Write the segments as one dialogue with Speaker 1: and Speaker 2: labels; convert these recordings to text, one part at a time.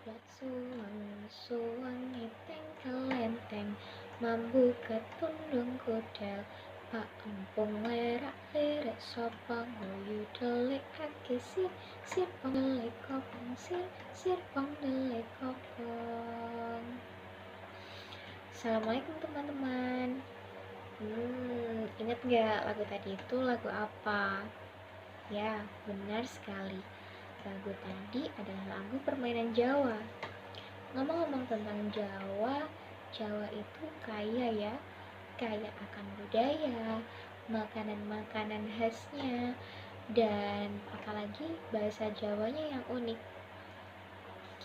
Speaker 1: Plat suweng ngiteng kelenteng, mambu ketundung kudel. Pak empung lerak-lirik sapa nguyu delik ake sir pong delik kopong sir pong delik kopong. Assalamualaikum teman-teman. Ingat gak lagu tadi itu lagu apa? Ya, benar sekali. Lagu tadi adalah lagu permainan Jawa. Ngomong-ngomong tentang Jawa, Jawa itu kaya ya, kaya akan budaya, makanan-makanan khasnya, dan apalagi bahasa Jawanya yang unik.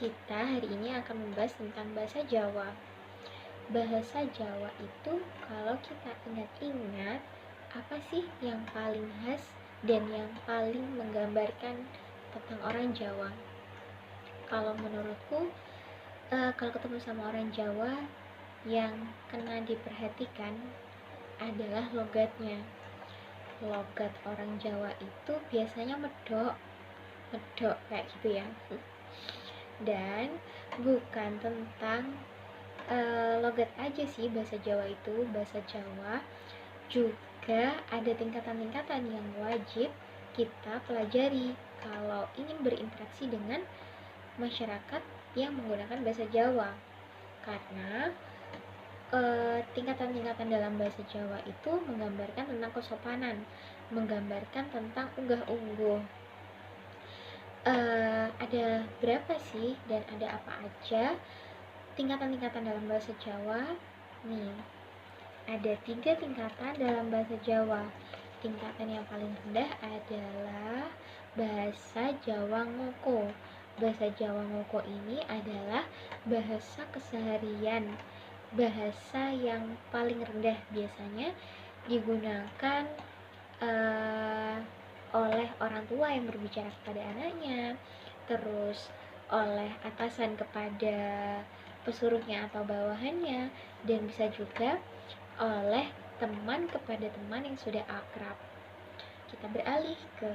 Speaker 1: Kita hari ini akan membahas tentang bahasa Jawa. Bahasa Jawa itu kalau kita ingat-ingat, apa sih yang paling khas dan yang paling menggambarkan tentang orang Jawa? Kalau menurutku, kalau ketemu sama orang Jawa, yang kena diperhatikan adalah logatnya. Logat orang Jawa itu biasanya medok kayak gitu ya. Dan bukan tentang logat aja sih bahasa Jawa itu. Bahasa Jawa juga ada tingkatan-tingkatan yang wajib kita pelajari kalau ingin berinteraksi dengan masyarakat yang menggunakan bahasa Jawa. Karena tingkatan-tingkatan dalam bahasa Jawa itu menggambarkan tentang kesopanan, menggambarkan tentang unggah-ungguh. Ada berapa sih dan ada apa aja tingkatan-tingkatan dalam bahasa Jawa? Nih, ada 3 tingkatan dalam bahasa Jawa. Tingkatan yang paling rendah adalah bahasa Jawa Ngoko. Bahasa Jawa Ngoko ini adalah bahasa keseharian, bahasa yang paling rendah, biasanya digunakan oleh orang tua yang berbicara kepada anaknya, terus oleh atasan kepada pesuruhnya atau bawahannya, dan bisa juga oleh teman kepada teman yang sudah akrab. Kita beralih ke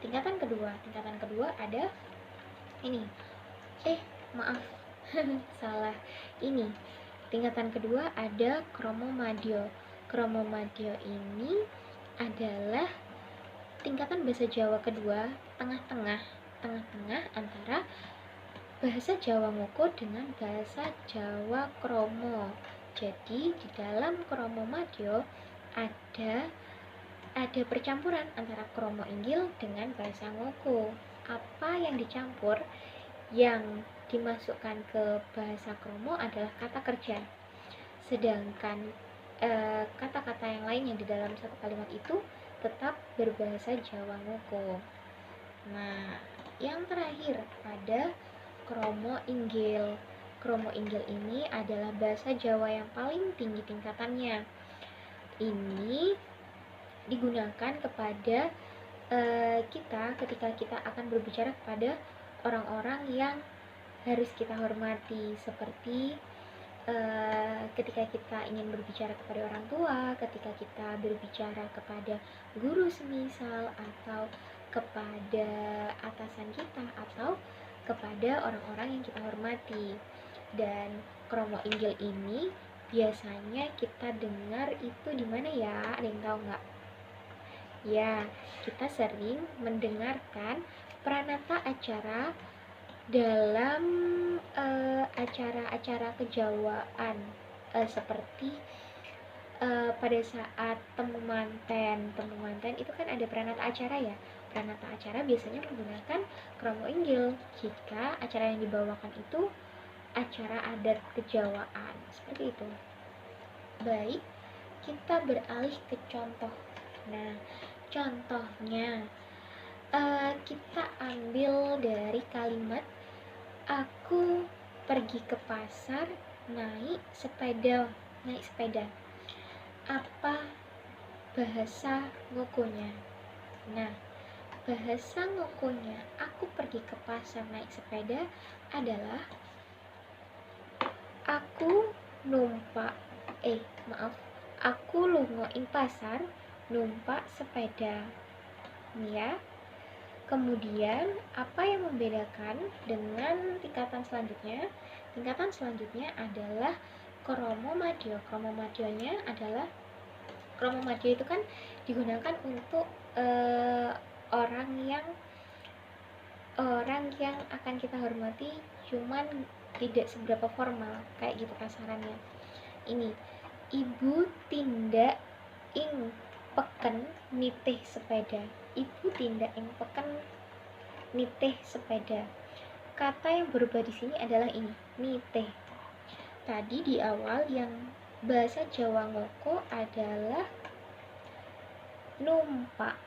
Speaker 1: tingkatan kedua. Tingkatan kedua ada ini. Maaf. Salah. Ini. Tingkatan kedua ada Kromo Madya. Kromo Madya ini adalah tingkatan bahasa Jawa kedua, tengah-tengah antara bahasa Jawa Ngoko dengan bahasa Jawa Kromo. Jadi di dalam Kromo Madya ada percampuran antara Kromo Inggil dengan bahasa Ngoko. Apa yang dicampur? Yang dimasukkan ke bahasa Kromo adalah kata kerja. Sedangkan kata-kata yang lain yang di dalam satu kalimat itu tetap berbahasa Jawa Ngoko. Nah, yang terakhir ada Kromo Inggil. Kromo Inggil ini adalah bahasa Jawa yang paling tinggi tingkatannya. Ini digunakan kepada kita ketika kita akan berbicara kepada orang-orang yang harus kita hormati, seperti ketika kita ingin berbicara kepada orang tua, ketika kita berbicara kepada guru semisal, atau kepada atasan kita, atau kepada orang-orang yang kita hormati. Dan Kromo Inggil ini biasanya kita dengar itu di mana ya? Ada yang tahu nggak? Ya, kita sering mendengarkan pranata acara dalam acara-acara kejawaan, seperti pada saat temu manten itu kan ada pranata acara ya. Pranata acara biasanya menggunakan Kromo Inggil jika acara yang dibawakan itu acara adat kejawaan, seperti itu. Baik, kita beralih ke contoh. Nah, contohnya kita ambil dari kalimat aku pergi ke pasar naik sepeda. Apa bahasa Ngokonya? Nah, bahasa Ngokonya aku pergi ke pasar naik sepeda adalah aku lungo ing pasar numpak sepeda. Nih ya, Kemudian, apa yang membedakan dengan tingkatan selanjutnya? Tingkatan selanjutnya adalah kromomadya. Kromomadya itu kan digunakan untuk orang yang akan kita hormati, cuman tidak seberapa formal, kayak gitu kasarannya. Ini, ibu tindak ing peken nitih sepeda. Ibu tindak ing peken nitih sepeda. Kata yang berubah di sini adalah ini, nitih. Tadi di awal yang bahasa Jawa ngoko adalah numpak.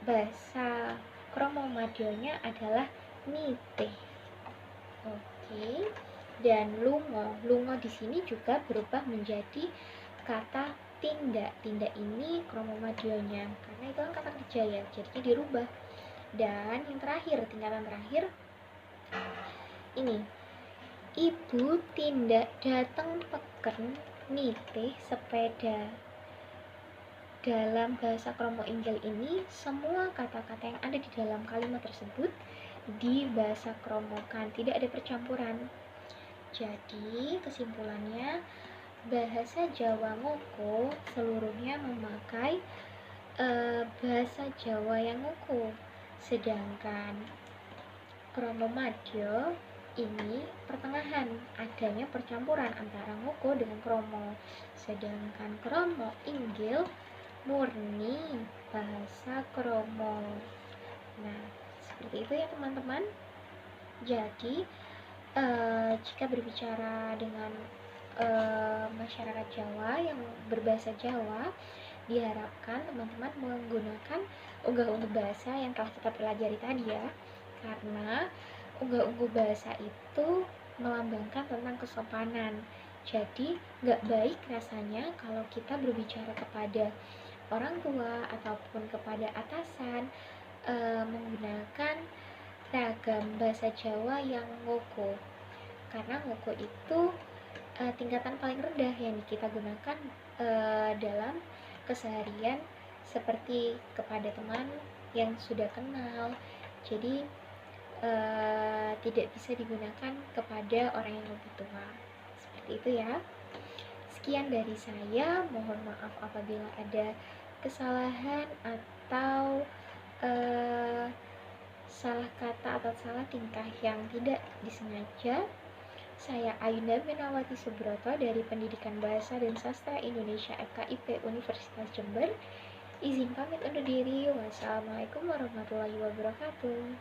Speaker 1: Bahasa kromomadyonya adalah nitih. Oke. Dan lungo. Lungo di sini juga berubah menjadi kata tindak. Tindak ini kromomadyonya, karena itu kan kata kerja ya, jadinya dirubah. Dan yang terakhir, tingkatan terakhir ini, ibu tindak dateng peken nitih sepeda. Dalam bahasa kromo inggil ini, semua kata-kata yang ada di dalam kalimat tersebut dibahasa kromokan, tidak ada percampuran. Jadi kesimpulannya, bahasa Jawa ngoko seluruhnya memakai bahasa Jawa yang ngoko, sedangkan kromomadyo ini pertengahan, adanya percampuran antara ngoko dengan kromo. Sedangkan kromo inggil murni bahasa kromo. Nah, seperti itu ya teman-teman. Jadi jika berbicara dengan masyarakat Jawa yang berbahasa Jawa, diharapkan teman-teman menggunakan unggah-ungguh bahasa yang telah kita pelajari tadi ya, karena unggah-ungguh bahasa itu melambangkan tentang kesopanan. Jadi nggak baik rasanya kalau kita berbicara kepada orang tua ataupun kepada atasan menggunakan ragam bahasa Jawa yang ngoko, karena ngoko itu tingkatan paling rendah yang kita gunakan dalam keseharian, seperti kepada teman yang sudah kenal. Jadi tidak bisa digunakan kepada orang yang lebih tua. Seperti itu ya. Sekian dari saya, mohon maaf apabila ada kesalahan atau salah kata atau salah tingkah yang tidak disengaja. Saya Ayunda Minawati Subroto dari Pendidikan Bahasa dan Sastra Indonesia FKIP Universitas Jember. Izin pamit undur diri. Wassalamualaikum warahmatullahi wabarakatuh.